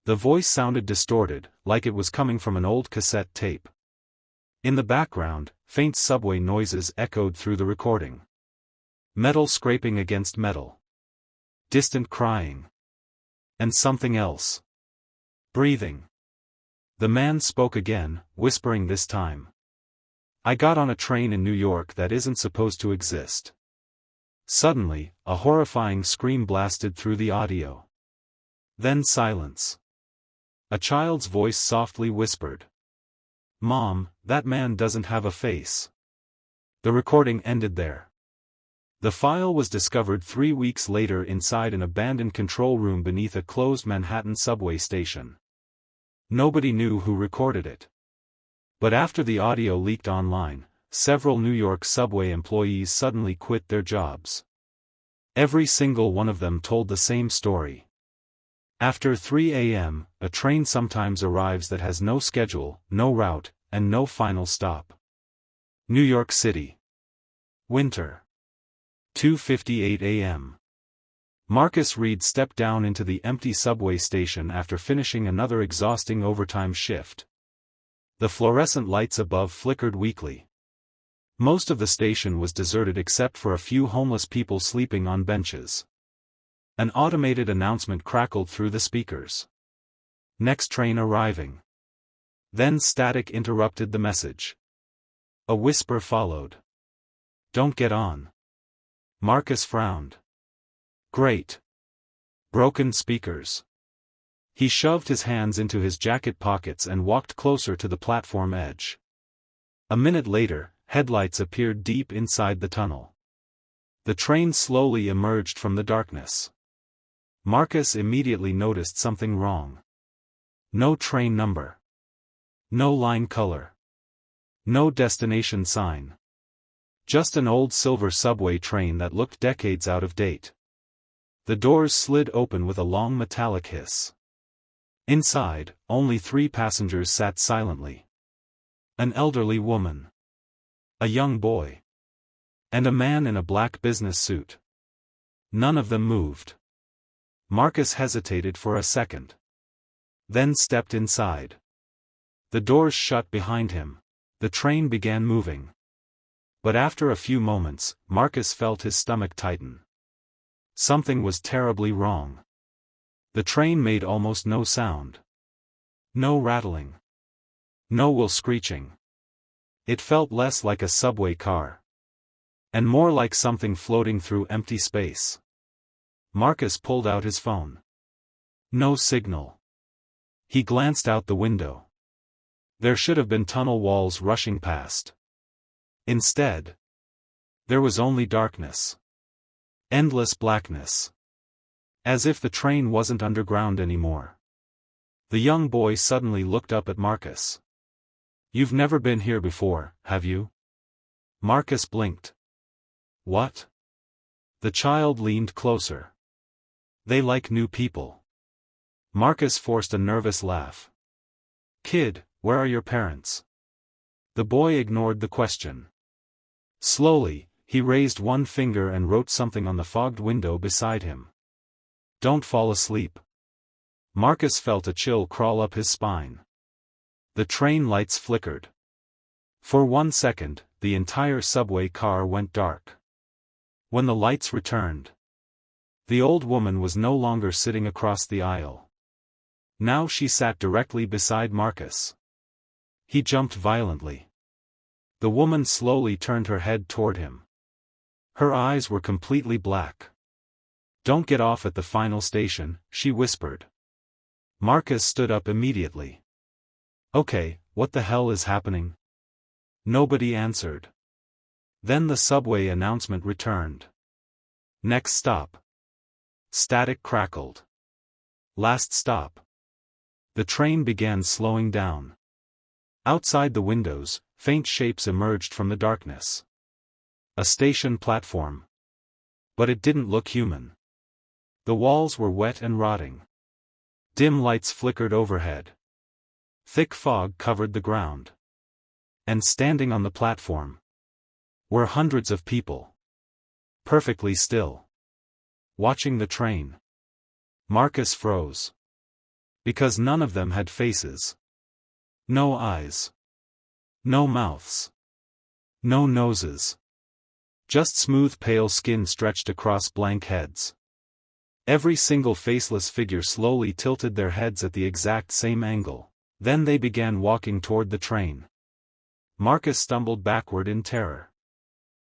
The voice sounded distorted, like it was coming from an old cassette tape. In the background, faint subway noises echoed through the recording. Metal scraping against metal. Distant crying. And something else. Breathing. The man spoke again, whispering this time. I got on a train in New York that isn't supposed to exist. Suddenly, a horrifying scream blasted through the audio. Then silence. A child's voice softly whispered. Mom, that man doesn't have a face. The recording ended there. The file was discovered 3 weeks later inside an abandoned control room beneath a closed Manhattan subway station. Nobody knew who recorded it. But after the audio leaked online, several New York subway employees suddenly quit their jobs. Every single one of them told the same story. After 3 a.m., a train sometimes arrives that has no schedule, no route, and no final stop. New York City. Winter. 2:58 a.m. Marcus Reed stepped down into the empty subway station after finishing another exhausting overtime shift. The fluorescent lights above flickered weakly. Most of the station was deserted except for a few homeless people sleeping on benches. An automated announcement crackled through the speakers. Next train arriving. Then static interrupted the message. A whisper followed. Don't get on. Marcus frowned. Great. Broken speakers. He shoved his hands into his jacket pockets and walked closer to the platform edge. A minute later, headlights appeared deep inside the tunnel. The train slowly emerged from the darkness. Marcus immediately noticed something wrong. No train number. No line color. No destination sign. Just an old silver subway train that looked decades out of date. The doors slid open with a long metallic hiss. Inside, only 3 passengers sat silently. An elderly woman. A young boy. And a man in a black business suit. None of them moved. Marcus hesitated for a second. Then stepped inside. The doors shut behind him. The train began moving. But after a few moments, Marcus felt his stomach tighten. Something was terribly wrong. The train made almost no sound. No rattling. No wheel screeching. It felt less like a subway car. And more like something floating through empty space. Marcus pulled out his phone. No signal. He glanced out the window. There should have been tunnel walls rushing past. Instead, there was only darkness. Endless blackness. As if the train wasn't underground anymore. The young boy suddenly looked up at Marcus. You've never been here before, have you? Marcus blinked. What? The child leaned closer. They like new people. Marcus forced a nervous laugh. Kid, where are your parents? The boy ignored the question. Slowly, he raised one finger and wrote something on the fogged window beside him. Don't fall asleep. Marcus felt a chill crawl up his spine. The train lights flickered. For 1 second, the entire subway car went dark. When the lights returned, the old woman was no longer sitting across the aisle. Now she sat directly beside Marcus. He jumped violently. The woman slowly turned her head toward him. Her eyes were completely black. Don't get off at the final station, she whispered. Marcus stood up immediately. Okay, what the hell is happening? Nobody answered. Then the subway announcement returned. Next stop. Static crackled. Last stop. The train began slowing down. Outside the windows, faint shapes emerged from the darkness. A station platform. But it didn't look human. The walls were wet and rotting. Dim lights flickered overhead. Thick fog covered the ground. And standing on the platform were hundreds of people. Perfectly still. Watching the train. Marcus froze. Because none of them had faces. No eyes. No mouths. No noses. Just smooth pale skin stretched across blank heads. Every single faceless figure slowly tilted their heads at the exact same angle. Then they began walking toward the train. Marcus stumbled backward in terror.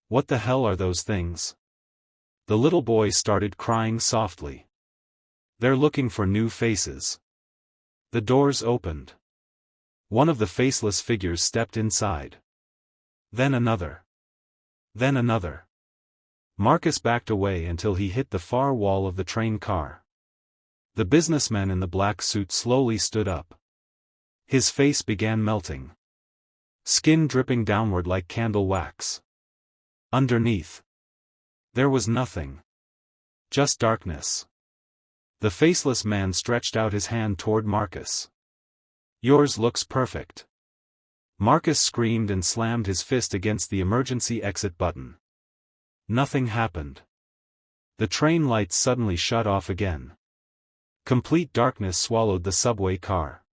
What the hell are those things? The little boy started crying softly. They're looking for new faces. The doors opened. One of the faceless figures stepped inside. Then another. Then another. Marcus backed away until he hit the far wall of the train car. The businessman in the black suit slowly stood up. His face began melting. Skin dripping downward like candle wax. Underneath. There was nothing. Just darkness. The faceless man stretched out his hand toward Marcus. Yours looks perfect. Marcus screamed and slammed his fist against the emergency exit button. Nothing happened. The train lights suddenly shut off again. Complete darkness swallowed the subway car.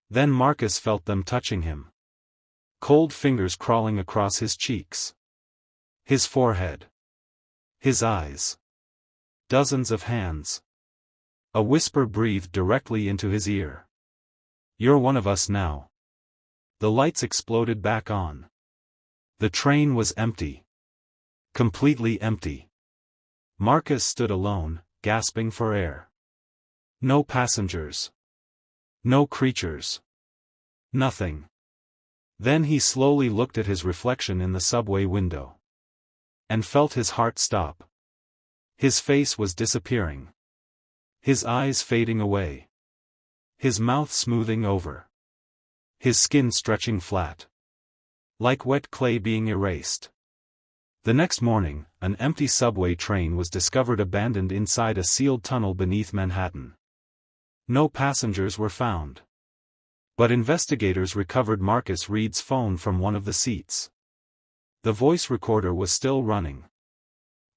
Then Marcus felt them touching him. Cold fingers crawling across his cheeks. His forehead. His eyes. Dozens of hands. A whisper breathed directly into his ear. You're one of us now. The lights exploded back on. The train was empty. Completely empty. Marcus stood alone, gasping for air. No passengers. No creatures. Nothing. Then he slowly looked at his reflection in the subway window. And felt his heart stop. His face was disappearing. His eyes fading away. His mouth smoothing over. His skin stretching flat. Like wet clay being erased. The next morning, an empty subway train was discovered abandoned inside a sealed tunnel beneath Manhattan. No passengers were found. But investigators recovered Marcus Reed's phone from one of the seats. The voice recorder was still running.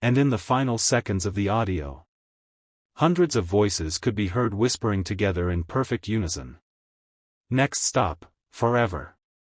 And in the final seconds of the audio, hundreds of voices could be heard whispering together in perfect unison. Next stop, forever.